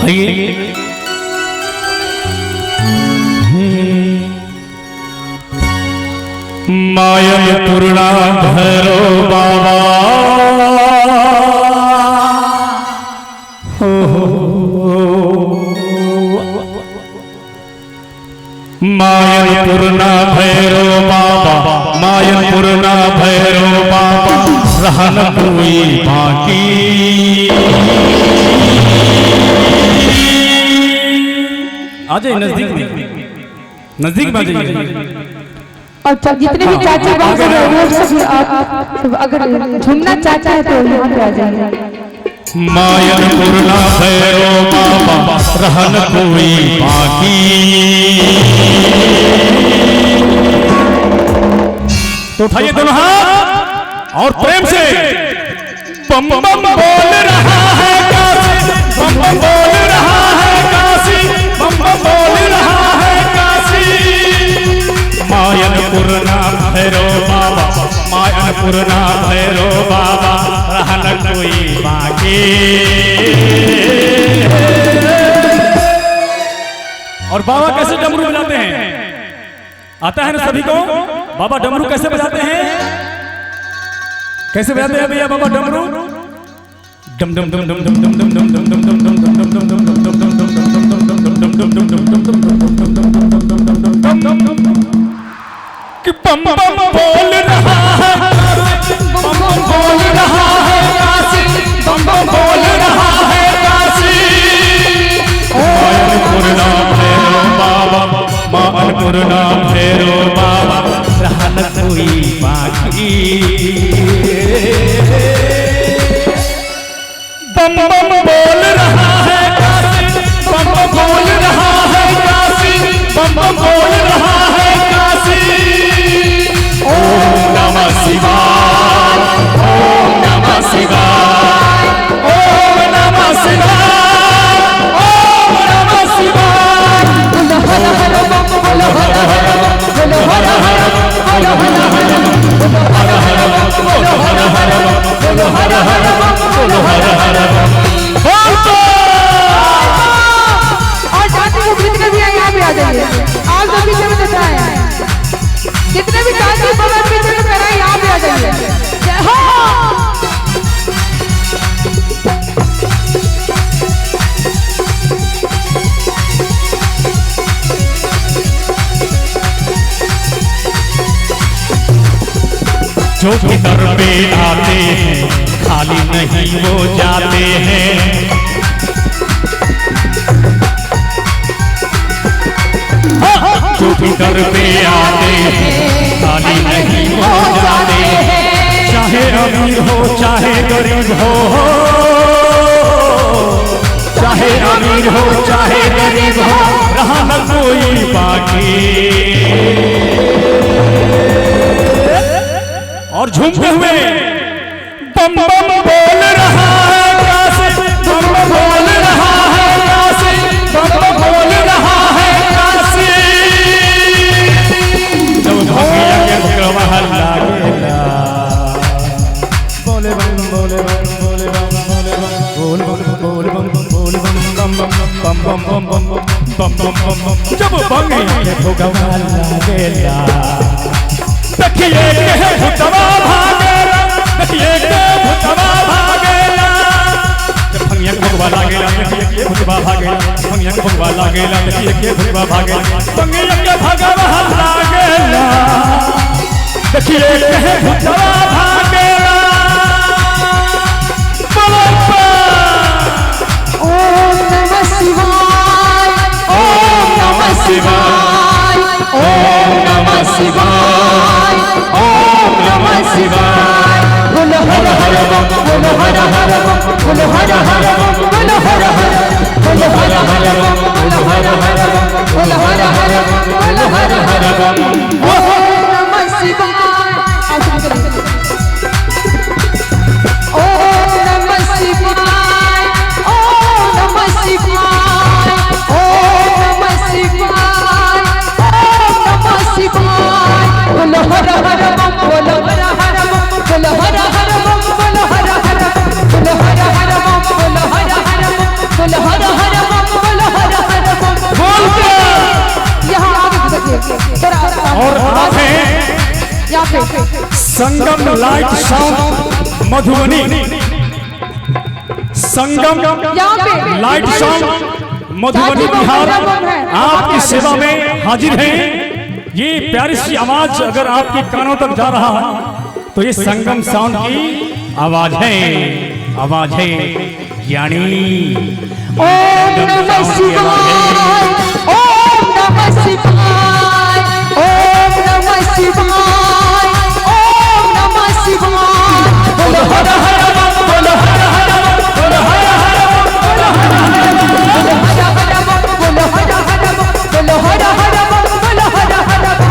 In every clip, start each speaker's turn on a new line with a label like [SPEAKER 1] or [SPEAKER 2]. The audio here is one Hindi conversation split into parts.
[SPEAKER 1] आइए मायन पूर्णा भैरो बाबा मायन पूर्णा भैरो बाबा मायन पूर्णा भैरो बाबा रहन कोई बाकी आ जाइए नजदीक में आ जाइए।
[SPEAKER 2] और जितने भी चाचा बाबा हैं वो सब अगर झूमना चाहता है तो यहाँ पे आ जाइए।
[SPEAKER 1] मायन पूर्णा भैरो बाबा रहन कोई बाकी। तो उठाइए दोनों हाथ और प्रेम से बम बम बोल रहा है काशी, बम बम बोल रहा है काशी, बम बम बोल रहा है काशी। मायन पूर्णा भैरो बाबा मायन पूर्णा भैरो बाबा रहन कोई बाकी। और बाबा कैसे डमरू बजाते हैं आता है ना सभी को? बाबा डमरू कैसे बजाते हैं? कैसे बजाते हैं भैया बाबा डमरू? डम डम डम डम डम डम डम डम डम डम डम डम डम डम कि बम बम बोल रहा है बम बम बोल रहा है काशी, बम बम बोल रहा है काशी। मायन पूर्णा भैरो बाबा मायन पूर्णा भैरो बाबा रहन कोई बाकी। बम बम बोल रहा है काशी, बम बम बोल रहा है काशी, बम बम बोल रहा है काशी। ओम नमः शिवाय ओम नमः शिवाय ओम नमः शिवाय ओम नमः शिवाय।
[SPEAKER 2] बोलो हर हर बम बोलो हर हर बोलो हर हर बोलो हर हर बोलो हर हर बोलो हर हर बोलो हर हर बोलो हर हर। और चाची को जितने भी यहाँ पे आ जाइए। आप तो पीछे में दिखा है जितने भी चाची बगल पीछे में करा है यहाँ पे आ जाइए। जय हो।
[SPEAKER 1] जो भी दर पे आते हैं खाली नहीं वो जाते हैं। जो भी दर पे आते हैं खाली नहीं वो जाते हैं। चाहे अमीर हो चाहे गरीब हो, चाहे अमीर हो चाहे गरीब हो रहा न कोई बाकी। और झूमते हुए बम बम बोल रहा है काशी, बम बम बोल रहा है काशी, बम बम बोल रहा है काशी। जब भगिया के भगवा लागेला बोले बम बोले बम बोले बम बोले बम बोल बम बोल बम बम बम बम बम बम बम बम बम बम। जब भगिया के भगवा लागेला देखिए के भूतवा भागेला, देखिए के भूतवा भागेला। जब भंगिया के भगवा लागेला देखिए के भूतवा भागेला, भंगिया के भगवा लागेला देखिए के भूतवा भागेला, भंगिया के भगवा लागेला देखिए के भूतवा भागेला।
[SPEAKER 2] ओम नमः शिवाय ओम नमः शिवाय ओम नमः शिवाय ओम नमः शिवाय। बोलो हर हर बम बोलो हर हर बम बोलो हर हर बम बोलो हर हर बोलो हर हर बम बोलो हर हर बम बोलो हर हर बम बोलो हर हर बम। ओम नमः शिवाय ओम नमः शिवाय ओम नमः शिवाय ओम नमः शिवाय ओम नमः शिवाय। बोलो हर हर बम बोलो हर हर बम बोलो हर हर बम बोलो हर हर बोलो हर हर बम बोलो हर हर बम बोलो हर हर बम थोड़ा
[SPEAKER 1] और आप हैं
[SPEAKER 2] यहाँ पे
[SPEAKER 1] संगम लाइट साउंड मधुबनी, संगम
[SPEAKER 2] यहाँ पे
[SPEAKER 1] लाइट साउंड मधुबनी बिहार आपकी सेवा में हाजिर हैं। ये प्यारी सी आवाज अगर आपके कानों तक जा रहा है तो ये संगम साउंड की आवाज है, आवाज है यानी
[SPEAKER 2] ओम नमः शिवाय, ओम नमः शिवाय, ओम नमः शिवाय, ओम नमः शिवाय। बोलो हर हर बम, बोलो हर हर बम, बोलो हर हर बम, बोलो हर हर बम, बोलो हर हर बम, बोलो हर हर बम, बोलो हर हर बम।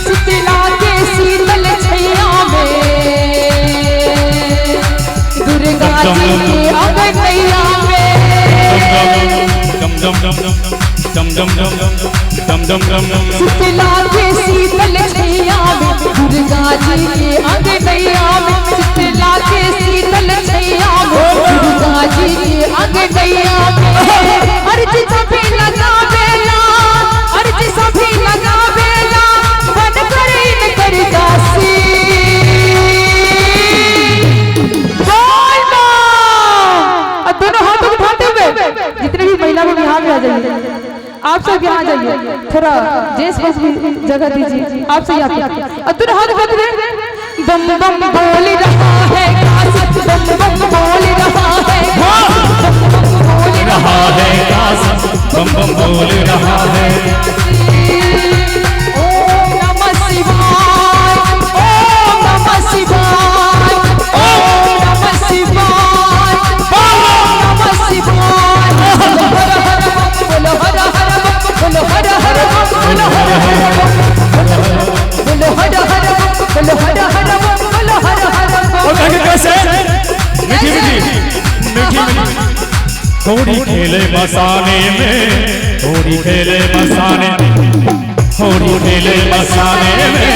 [SPEAKER 2] शीतला के शीतल छैया में दुर्गा जी के अंगनैया में शीतला के शीतल छैया में दुर्गा जी के अंगनैया में, शीतला के शीतल छैया में दुर्गा जी के अंगनैया में। अर्ज सभी लगा बेला, अर्ज सभी लगा बेला, बन कर इनकर दासी। दोनों हाथों को उठाते हुए जितने भी महिला लोग यहाँ पे आ जाइए, आप सब यहाँ जाइए, थोड़ा जेस बस भी जगह दीजिए, आप सब यहाँ पे दोनों हाथ उठाते हुए बम बम बोल रहा है कासिम, बम बम बोल रहा है, बोल रहा है कासिम,
[SPEAKER 1] बम बम बोल रहा है।
[SPEAKER 2] ओम नमः शिवाय, ओम नमः शिवाय, ओम नमः शिवाय, ओम नमः शिवाय। बोलो हर हर बम, बोलो हर हर बम, बोलो हर हर बम, बोलो हर हर बम, बोलो हर हर बम, बोलो हर हर बम।
[SPEAKER 1] और कैसे मीठी मीठी मीठी मीठी होली खेले मसाने में, होली खेले मसाने, होली खेले मसाने में,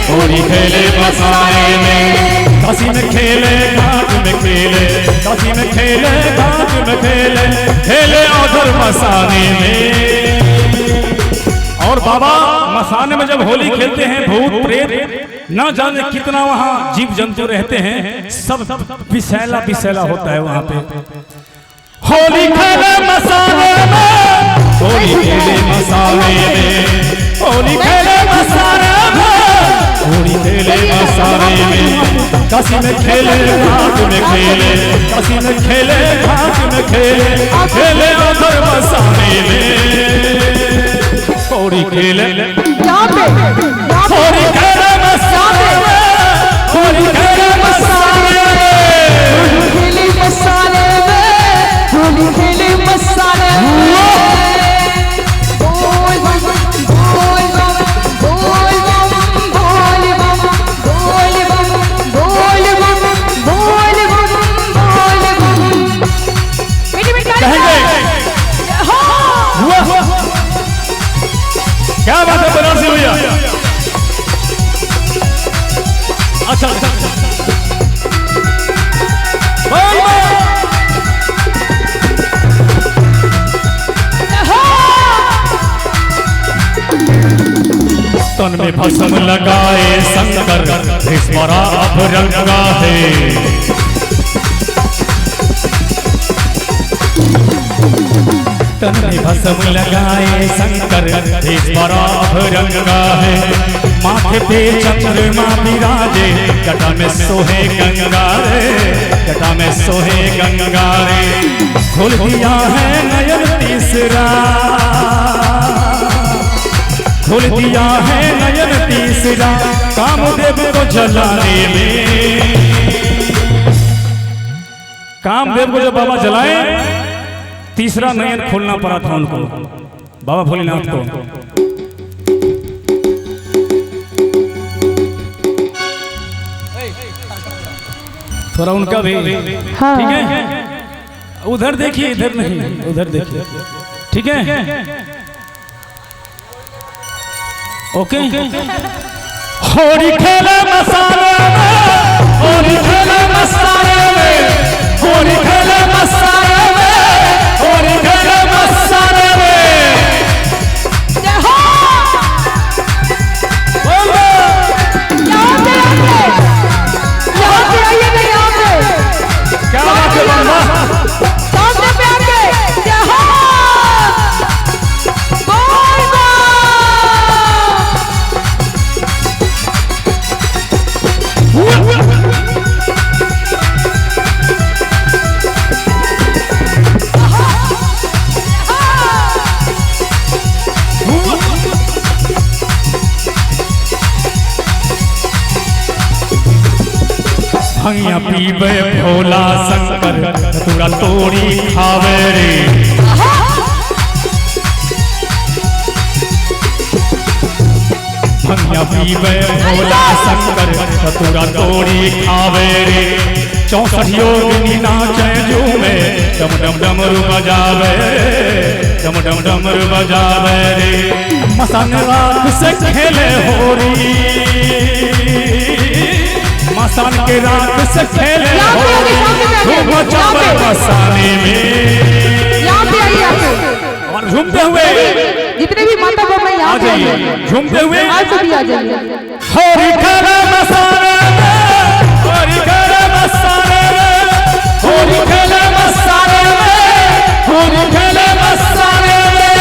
[SPEAKER 1] होली खेले मसाने में। काशी में खेले घाट में खेले, काशी में खेले घाट में खेले, खेले उधर मसाने में। और बाबा मसाने में जब होली खेलते हैं भूत प्रेत ना जाने कितना वहाँ जीव जंतु रहते हैं, सब विषैला विषैला होता है वहाँ पे। होली खेले मसाने में, होली खेले मसाने में, होली खेले मसाने में, होली खेले मसाने में। काशी में खेले घाट में खेले, काशी में खेले घाट में खेले, खेले उधर मसाने में। होली खेले होली खेले मसाने में, होली खेले मसाने में,
[SPEAKER 2] होली खेले मसाने में, होली खेले मसाने में। बोल बम बोल बम बोल बम बोल बम बोल बम बोल बम बोल बम बोल बम।
[SPEAKER 1] कहेंगे हुआ क्या बात है बनारसी भैया। अच्छा तन में भस्म लगाए शंकर, भीष्मरा अभरंगा है। तन में भस्म लगाए शंकर, भीष्मरा अभरंगा है। माथे पे चंद्रमा विराजे, जटा में सोहे गंगा रे, जटा में सोहे गंगा रे। खोल दिया है नयन तीसरा, खोल दिया है नयन तीसरा, कामदेव को जलाने में। कामदेव को जब बाबा जलाए तीसरा नयन खोलना पड़ा था उनको, बाबा भोलेनाथ को। थोड़ा उनका भी ठीक है, उधर देखिए इधर नहीं, उधर देखिए ठीक है। ओके होली खेले मसाले में, होली खेले मसाले में, होली खेले मसाले में, होली खेले मसाले में। भंगिया पीबे भोला शंकर धतूरा तोड़ी खावे रे। भंगिया पीबे भोला शंकर धतूरा तोड़ी खावे रे। 64 योगिनी नाचे झूमे डम डम डमरू बजावे डम डम डमरू बजावे रे। मसान रात से खेले होरी मसान के रात से खेले होरी धूम मचावे मसाने में।
[SPEAKER 2] यहाँ पे आइए आप
[SPEAKER 1] और झूमते हुए
[SPEAKER 2] जितने भी माता बहन हैं यहाँ पे आइए
[SPEAKER 1] झूमते हुए
[SPEAKER 2] आज सभी आ जाइए।
[SPEAKER 1] होरी खेले मसाने में होरी खेले मसाने में होरी खेले मसाने में होरी खेले मसाने में।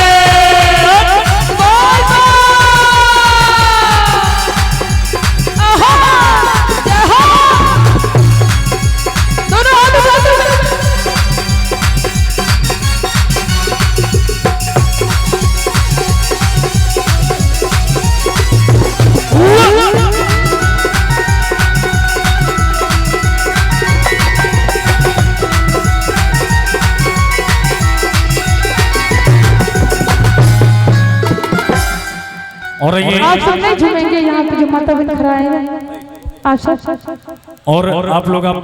[SPEAKER 2] दोनों हाथ उठाते हुए
[SPEAKER 1] और ये
[SPEAKER 2] आप सब नहीं झूमेंगे यहाँ पे जो माता बहन खड़ा है ना। आप सब
[SPEAKER 1] और आप लोग आप